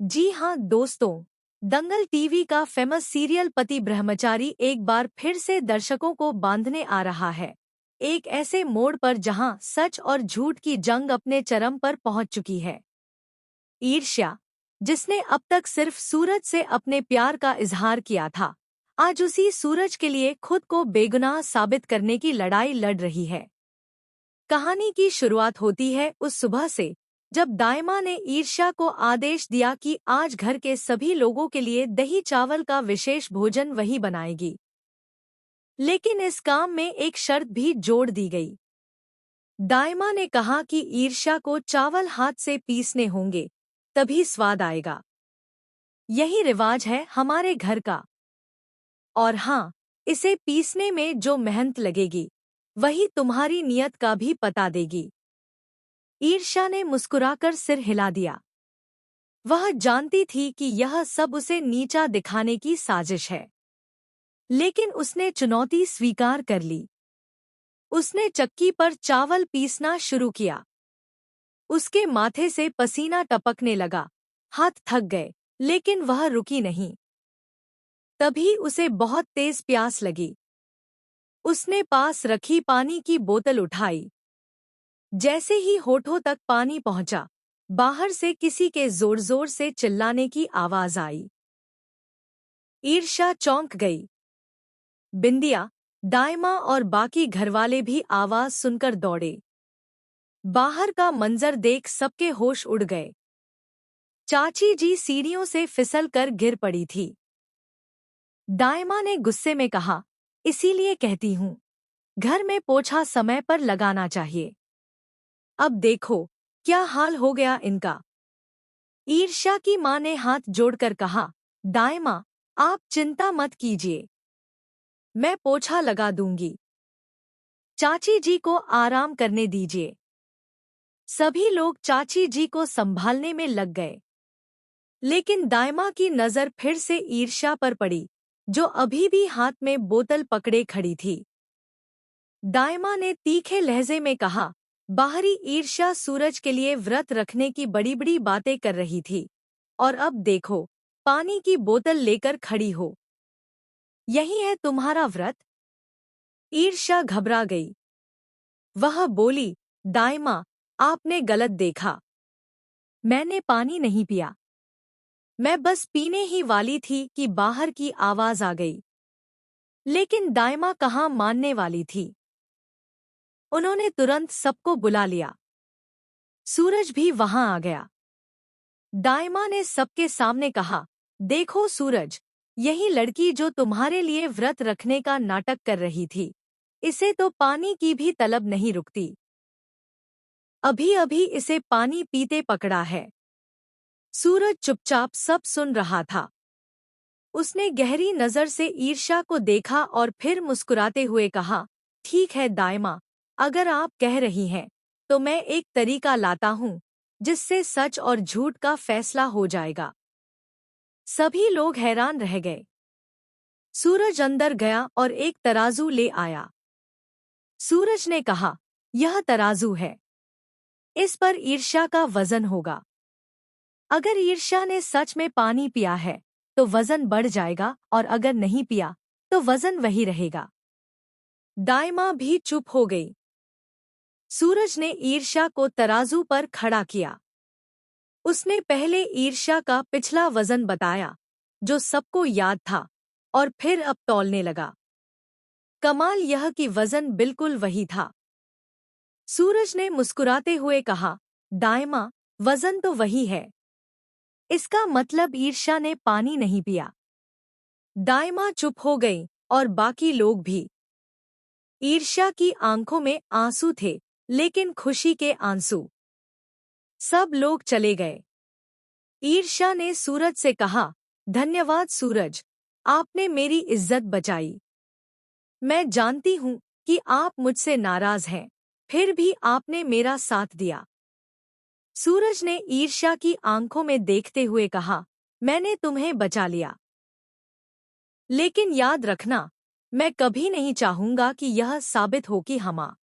जी हाँ दोस्तों, दंगल टीवी का फेमस सीरियल पति ब्रह्मचारी एक बार फिर से दर्शकों को बांधने आ रहा है। एक ऐसे मोड़ पर जहां सच और झूठ की जंग अपने चरम पर पहुंच चुकी है। ईर्ष्या, जिसने अब तक सिर्फ सूरज से अपने प्यार का इजहार किया था, आज उसी सूरज के लिए खुद को बेगुनाह साबित करने की लड़ाई लड़ रही है। कहानी की शुरुआत होती है उस सुबह से जब दाइमा ने ईर्ष्या को आदेश दिया कि आज घर के सभी लोगों के लिए दही चावल का विशेष भोजन वही बनाएगी। लेकिन इस काम में एक शर्त भी जोड़ दी गई। दाइमा ने कहा कि ईर्ष्या को चावल हाथ से पीसने होंगे, तभी स्वाद आएगा। यही रिवाज है हमारे घर का। और हाँ, इसे पीसने में जो मेहनत लगेगी वही तुम्हारी नियत का भी पता देगी। ईर्ष्या ने मुस्कुराकर सिर हिला दिया। वह जानती थी कि यह सब उसे नीचा दिखाने की साजिश है, लेकिन उसने चुनौती स्वीकार कर ली। उसने चक्की पर चावल पीसना शुरू किया। उसके माथे से पसीना टपकने लगा, हाथ थक गए, लेकिन वह रुकी नहीं। तभी उसे बहुत तेज प्यास लगी। उसने पास रखी पानी की बोतल उठाई। जैसे ही होठों तक पानी पहुंचा, बाहर से किसी के जोर-जोर से चिल्लाने की आवाज आई। ईर्ष्या चौंक गई। बिंदिया, दाइमा और बाकी घरवाले भी आवाज सुनकर दौड़े। बाहर का मंजर देख सबके होश उड़ गए। चाची जी सीढ़ियों से फिसल कर गिर पड़ी थी। दाइमा ने गुस्से में कहा, इसीलिए कहती हूँ, घर में पोछा समय पर लगाना चाहिए। अब देखो क्या हाल हो गया इनका। ईर्ष्या की मां ने हाथ जोड़कर कहा, दाइमा, आप चिंता मत कीजिए, मैं पोछा लगा दूंगी। चाची जी को आराम करने दीजिए। सभी लोग चाची जी को संभालने में लग गए। लेकिन दाइमा की नजर फिर से ईर्ष्या पर पड़ी, जो अभी भी हाथ में बोतल पकड़े खड़ी थी। दाइमा ने तीखे लहजे में कहा, बाहरी ईर्ष्या सूरज के लिए व्रत रखने की बड़ी बड़ी बातें कर रही थी, और अब देखो, पानी की बोतल लेकर खड़ी हो। यही है तुम्हारा व्रत? ईर्ष्या घबरा गई। वह बोली, दाइमा, आपने गलत देखा। मैंने पानी नहीं पिया। मैं बस पीने ही वाली थी कि बाहर की आवाज आ गई। लेकिन दाइमा कहाँ मानने वाली थी। उन्होंने तुरंत सबको बुला लिया। सूरज भी वहां आ गया। दाइमा ने सबके सामने कहा, देखो सूरज, यही लड़की जो तुम्हारे लिए व्रत रखने का नाटक कर रही थी, इसे तो पानी की भी तलब नहीं रुकती। अभी अभी इसे पानी पीते पकड़ा है। सूरज चुपचाप सब सुन रहा था। उसने गहरी नजर से ईर्ष्या को देखा और फिर मुस्कुराते हुए कहा, ठीक है दाइमा, अगर आप कह रही हैं, तो मैं एक तरीका लाता हूँ जिससे सच और झूठ का फैसला हो जाएगा। सभी लोग हैरान रह गए। सूरज अंदर गया और एक तराजू ले आया। सूरज ने कहा, यह तराजू है। इस पर ईर्ष्या का वजन होगा। अगर ईर्ष्या ने सच में पानी पिया है तो वजन बढ़ जाएगा, और अगर नहीं पिया तो वजन वही रहेगा। दाइमा भी चुप हो गई। सूरज ने ईर्ष्या को तराजू पर खड़ा किया। उसने पहले ईर्ष्या का पिछला वजन बताया, जो सबको याद था, और फिर अब तौलने लगा। कमाल यह कि वजन बिल्कुल वही था। सूरज ने मुस्कुराते हुए कहा, दाइमा, वजन तो वही है। इसका मतलब ईर्ष्या ने पानी नहीं पिया। दाइमा चुप हो गई और बाकी लोग भी। ईर्ष्या की आंखों में आंसू थे, लेकिन खुशी के आंसू। सब लोग चले गए। ईर्ष्या ने सूरज से कहा, धन्यवाद सूरज, आपने मेरी इज्जत बचाई। मैं जानती हूँ कि आप मुझसे नाराज हैं, फिर भी आपने मेरा साथ दिया। सूरज ने ईर्ष्या की आंखों में देखते हुए कहा, मैंने तुम्हें बचा लिया। लेकिन याद रखना, मैं कभी नहीं चाहूंगा कि यह साबित हो कि हम